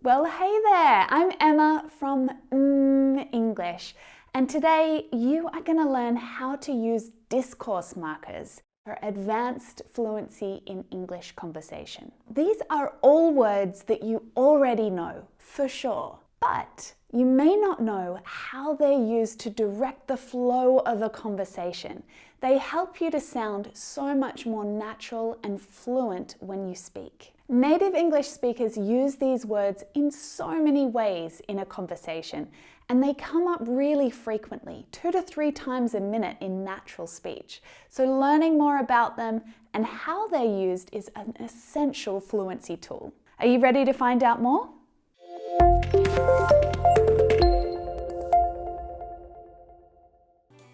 Well, hey there, I'm Emma from mmmEnglish, and today you are going to learn how to use discourse markers for advanced fluency in English conversation. These are all words that you already know, for sure, but you may not know how they're used to direct the flow of a conversation. They help you to sound so much more natural and fluent when you speak. Native English speakers use these words in so many ways in a conversation, and they come up really frequently, 2 to 3 times a minute in natural speech. So learning more about them and how they're used is an essential fluency tool. Are you ready to find out more?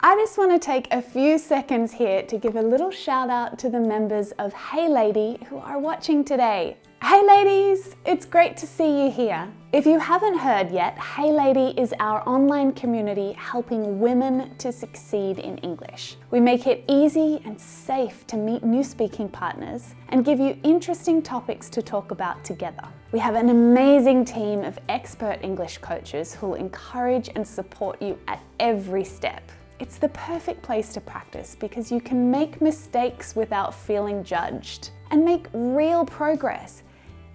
I just want to take a few seconds here to give a little shout out to the members of Hey Lady who are watching today. Hey ladies, it's great to see you here. If you haven't heard yet, Hey Lady is our online community helping women to succeed in English. We make it easy and safe to meet new speaking partners and give you interesting topics to talk about together. We have an amazing team of expert English coaches who will encourage and support you at every step. It's the perfect place to practice because you can make mistakes without feeling judged and make real progress,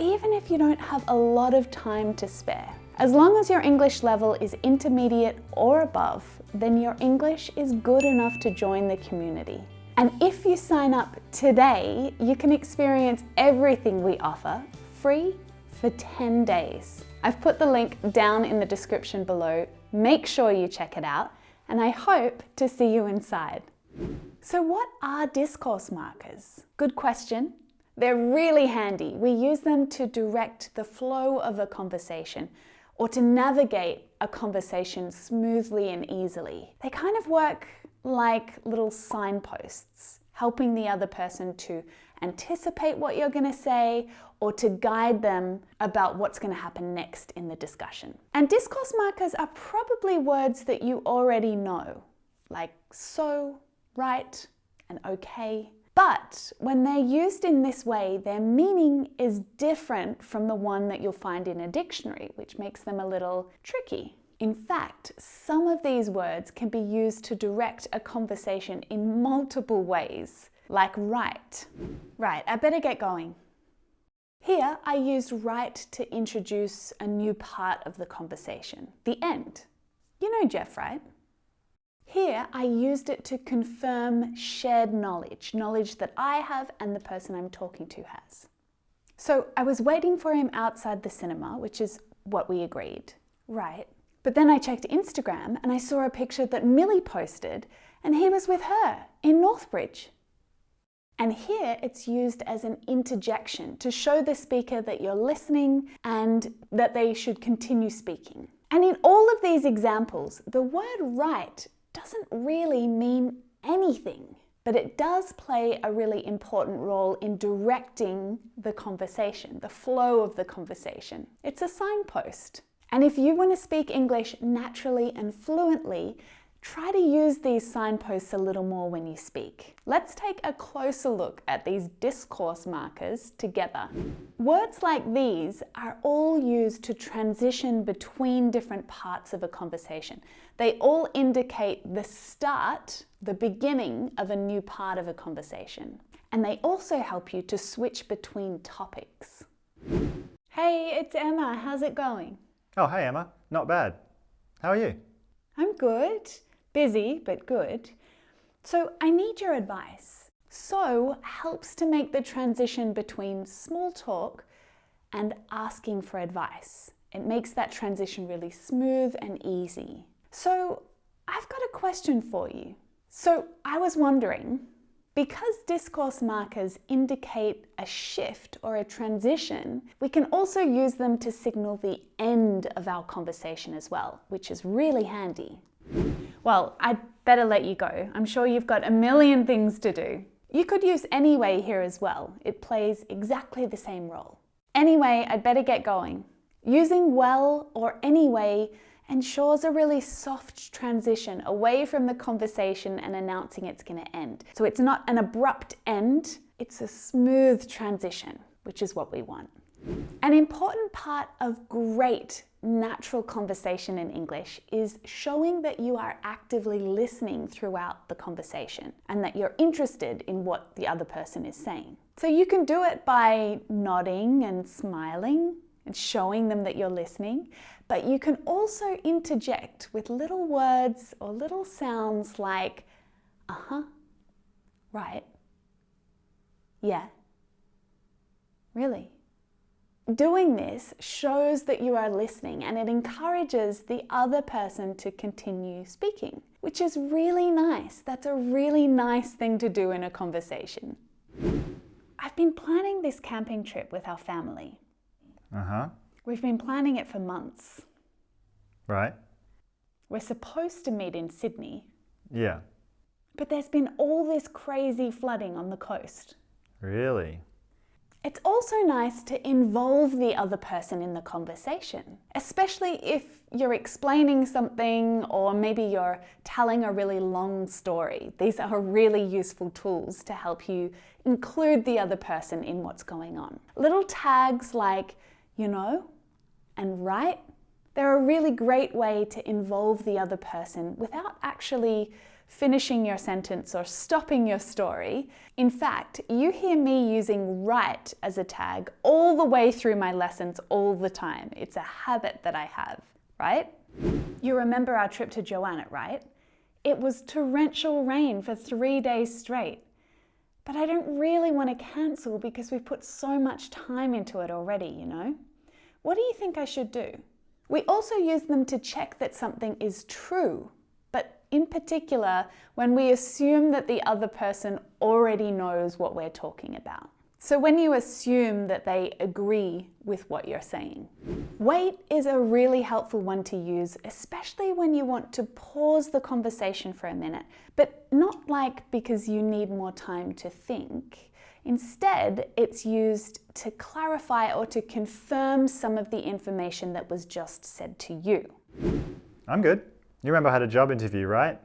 even if you don't have a lot of time to spare. As long as your English level is intermediate or above, then your English is good enough to join the community. And if you sign up today, you can experience everything we offer free for 10 days. I've put the link down in the description below. Make sure you check it out, and I hope to see you inside. So what are discourse markers? Good question. They're really handy. We use them to direct the flow of a conversation or to navigate a conversation smoothly and easily. They kind of work like little signposts, helping the other person to anticipate what you're going to say or to guide them about what's going to happen next in the discussion. And discourse markers are probably words that you already know, like so, right, and okay. But when they're used in this way, their meaning is different from the one that you'll find in a dictionary, which makes them a little tricky. In fact, some of these words can be used to direct a conversation in multiple ways, like right. Right, I better get going. Here, I used right to introduce a new part of the conversation, the end. You know Jeff, right? Here, I used it to confirm shared knowledge that I have and the person I'm talking to has. So I was waiting for him outside the cinema, which is what we agreed, right? But then I checked Instagram and I saw a picture that Millie posted and he was with her in Northbridge. And here it's used as an interjection to show the speaker that you're listening and that they should continue speaking. And in all of these examples, the word right doesn't really mean anything, but it does play a really important role in directing the conversation, the flow of the conversation. It's a signpost. And if you want to speak English naturally and fluently, try to use these signposts a little more when you speak. Let's take a closer look at these discourse markers together. Words like these are all used to transition between different parts of a conversation. They all indicate the start, the beginning of a new part of a conversation. And they also help you to switch between topics. Hey, it's Emma. How's it going? Oh, hey Emma. Not bad. How are you? I'm good. Busy, but good. So I need your advice. So helps to make the transition between small talk and asking for advice. It makes that transition really smooth and easy. So I've got a question for you. So I was wondering, because discourse markers indicate a shift or a transition, we can also use them to signal the end of our conversation as well, which is really handy. Well, I'd better let you go. I'm sure you've got a million things to do. You could use anyway here as well. It plays exactly the same role. Anyway, I'd better get going. Using well or anyway ensures a really soft transition away from the conversation and announcing it's going to end. So it's not an abrupt end, it's a smooth transition, which is what we want. An important part of great natural conversation in English is showing that you are actively listening throughout the conversation and that you're interested in what the other person is saying. So you can do it by nodding and smiling and showing them that you're listening, but you can also interject with little words or little sounds like, uh-huh, right, yeah, really. Doing this shows that you are listening and it encourages the other person to continue speaking, which is really nice. That's a really nice thing to do in a conversation. I've been planning this camping trip with our family. Uh-huh. We've been planning it for months. Right. We're supposed to meet in Sydney. Yeah. But there's been all this crazy flooding on the coast. Really? It's also nice to involve the other person in the conversation, especially if you're explaining something or maybe you're telling a really long story. These are really useful tools to help you include the other person in what's going on. Little tags like, you know, and right, they're a really great way to involve the other person without actually finishing your sentence or stopping your story. In fact, you hear me using right as a tag all the way through my lessons all the time. It's a habit that I have, right? You remember our trip to Joanna, right? It was torrential rain for 3 days straight. But I don't really want to cancel because we've put so much time into it already, you know? What do you think I should do? We also use them to check that something is true, but in particular, when we assume that the other person already knows what we're talking about. So when you assume that they agree with what you're saying. Wait is a really helpful one to use, especially when you want to pause the conversation for a minute, but not like because you need more time to think. Instead, it's used to clarify or to confirm some of the information that was just said to you. I'm good. You remember I had a job interview, right?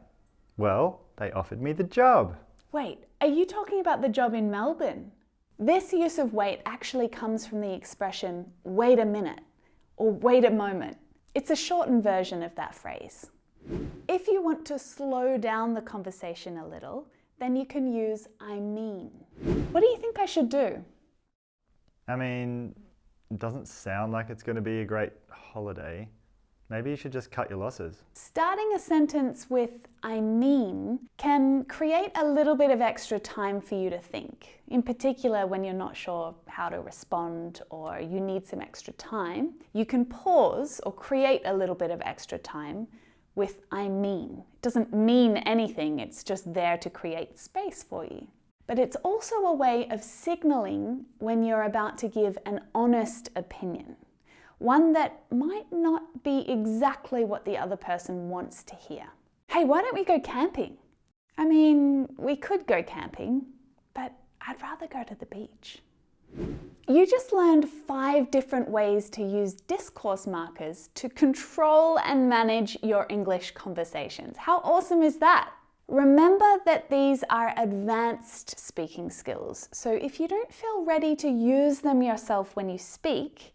Well, they offered me the job. Wait, are you talking about the job in Melbourne? This use of wait actually comes from the expression, wait a minute, or wait a moment. It's a shortened version of that phrase. If you want to slow down the conversation a little, then you can use I mean. What do you think I should do? I mean, it doesn't sound like it's going to be a great holiday. Maybe you should just cut your losses. Starting a sentence with I mean can create a little bit of extra time for you to think. In particular, when you're not sure how to respond or you need some extra time, you can pause or create a little bit of extra time with I mean. It doesn't mean anything, it's just there to create space for you. But it's also a way of signaling when you're about to give an honest opinion. One that might not be exactly what the other person wants to hear. Hey, why don't we go camping? I mean, we could go camping, but I'd rather go to the beach. You just learned 5 different ways to use discourse markers to control and manage your English conversations. How awesome is that? Remember that these are advanced speaking skills, so if you don't feel ready to use them yourself when you speak,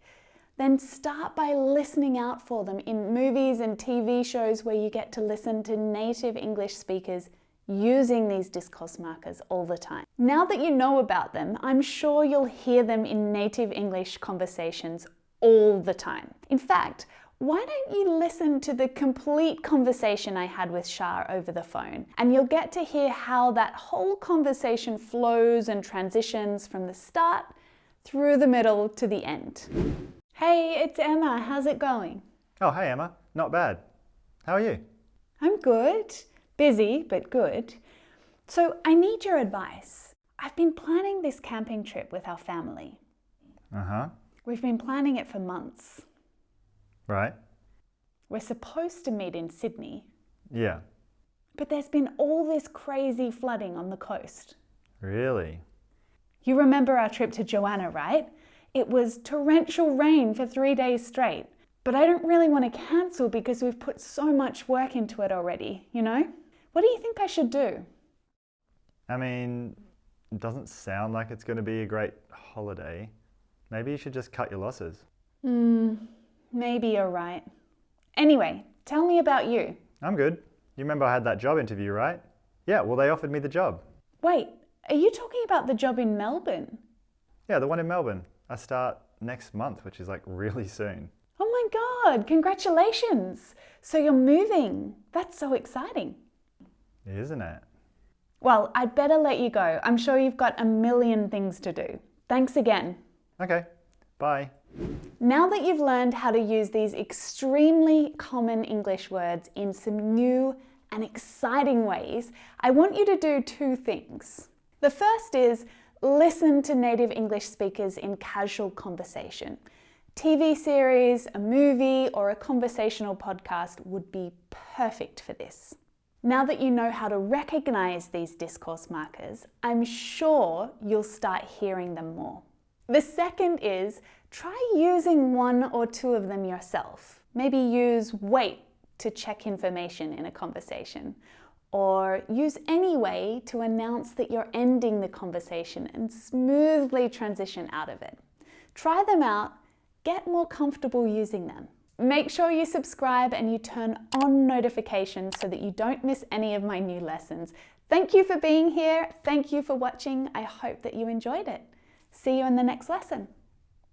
then start by listening out for them in movies and TV shows where you get to listen to native English speakers using these discourse markers all the time. Now that you know about them, I'm sure you'll hear them in native English conversations all the time. In fact, why don't you listen to the complete conversation I had with Shah over the phone, and you'll get to hear how that whole conversation flows and transitions from the start through the middle to the end. Hey, it's Emma. How's it going? Oh, hey Emma. Not bad. How are you? I'm good. Busy, but good. So I need your advice. I've been planning this camping trip with our family. Uh-huh. We've been planning it for months. Right. We're supposed to meet in Sydney. Yeah. But there's been all this crazy flooding on the coast. Really? You remember our trip to Joanna, right? It was torrential rain for 3 days straight. But I don't really want to cancel because we've put so much work into it already, you know? What do you think I should do? I mean, it doesn't sound like it's going to be a great holiday. Maybe you should just cut your losses. Maybe you're right. Anyway, tell me about you. I'm good. You remember I had that job interview, right? Yeah, well, they offered me the job. Wait, are you talking about the job in Melbourne? Yeah, the one in Melbourne. I start next month, which is like really soon. Oh my God, congratulations. So you're moving. That's so exciting. Isn't it? Well, I'd better let you go. I'm sure you've got a million things to do. Thanks again. Okay, bye. Now that you've learned how to use these extremely common English words in some new and exciting ways, I want you to do two things. The first is listen to native English speakers in casual conversation. TV series, a movie, or a conversational podcast would be perfect for this. Now that you know how to recognize these discourse markers, I'm sure you'll start hearing them more. The second is try using one or two of them yourself. Maybe use wait to check information in a conversation, or use any way to announce that you're ending the conversation and smoothly transition out of it. Try them out, get more comfortable using them. Make sure you subscribe and you turn on notifications so that you don't miss any of my new lessons. Thank you for being here. Thank you for watching. I hope that you enjoyed it. See you in the next lesson.